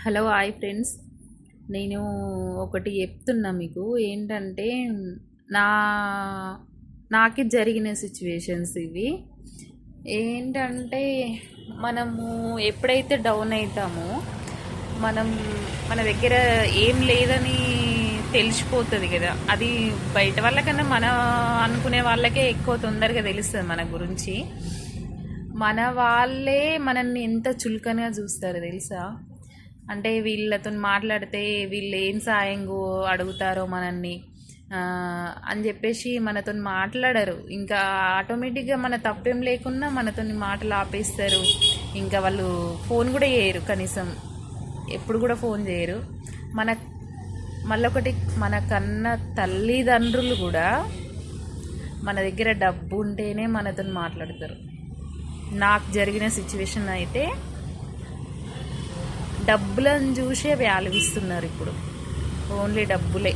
Hello hi friends. నేను ఒకటి చెప్తున్నా మీకు ఏంటంటే నా నాకే జరిగిన సిచ్యువేషన్స్ ఇవి. ఏంటంటే మనము ఎప్పుడైతే డౌన్ అవుతామో మనం మన దగ్గర ఏం లేదని తెలిసిపోతుంది కదా. అది బయట వాళ్ళకన్నా మన అనుకునే వాళ్ళకే ఎక్కువ తొందరగా తెలుస్తుంది మన గురించి. మన వాళ్ళే మనల్ని ఎంత చులకనగా చూస్తారు తెలుసా. అంటే వీళ్ళతో మాట్లాడితే వీళ్ళు ఏం సాయంగో అడుగుతారో మనల్ని అని చెప్పేసి మనతో మాట్లాడరు. ఇంకా ఆటోమేటిక్గా మన తప్పేం లేకున్నా మనతో మాటలు ఆపేస్తారు. ఇంకా వాళ్ళు ఫోన్ కూడా చేయరు, కనీసం ఎప్పుడు కూడా ఫోన్ చేయరు. మన మళ్ళొకటి, మన కన్న తల్లిదండ్రులు కూడా మన దగ్గర డబ్బు ఉంటేనే మనతో మాట్లాడతారు. నాకు జరిగిన సిచ్యువేషన్ అయితే డబ్బులను చూసే వాల్యూ ఇస్తున్నారు ఇప్పుడు. ఓన్లీ డబ్బులే,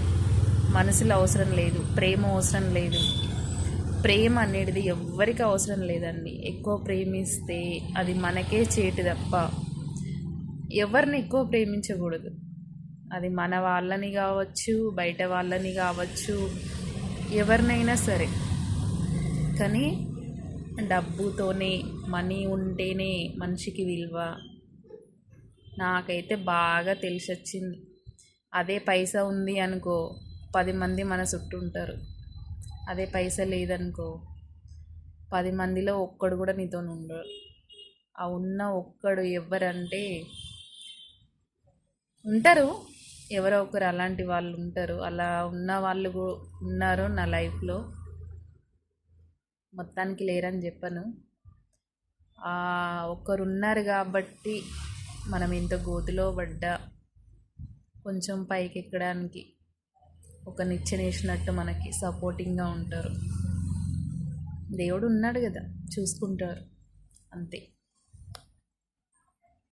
మనసులో అవసరం లేదు, ప్రేమ అవసరం లేదు. ప్రేమ అనేది ఎవ్వరికి అవసరం లేదండి. ఎక్కువ ప్రేమిస్తే అది మనకే చేటు తప్ప ఎవరిని ఎక్కువ ప్రేమించకూడదు. అది మన వాళ్ళని కావచ్చు, బయట వాళ్ళని కావచ్చు, ఎవరినైనా సరే. కానీ డబ్బుతోనే, మనీ ఉంటేనే మనిషికి విలువ నాకైతే బాగా తెలిసి వచ్చింది. అదే పైసా ఉంది అనుకో 10 మంది మన చుట్టూ ఉంటారు. అదే పైసా లేదనుకో 10 మందిలో ఒక్కడు కూడా నీతో ఉండరు. ఆ ఉన్న ఒక్కడు ఎవరంటే ఉంటారు, ఎవరో ఒకరు అలాంటి వాళ్ళు ఉంటారు. అలా ఉన్న వాళ్ళు ఉన్నారు నా లైఫ్లో. మొత్తానికి లేరని చెప్పను. ఒక్కరున్నారు కాబట్టి మనం ఇంత గోతిలో పడ్డా కొంచెం పైకి ఎక్కడానికి ఒక నిచ్చెనేసినట్టు మనకి సపోర్టింగ్గా ఉంటారు. దేవుడు ఉన్నాడు కదా, చూసుకుంటారు అంతే.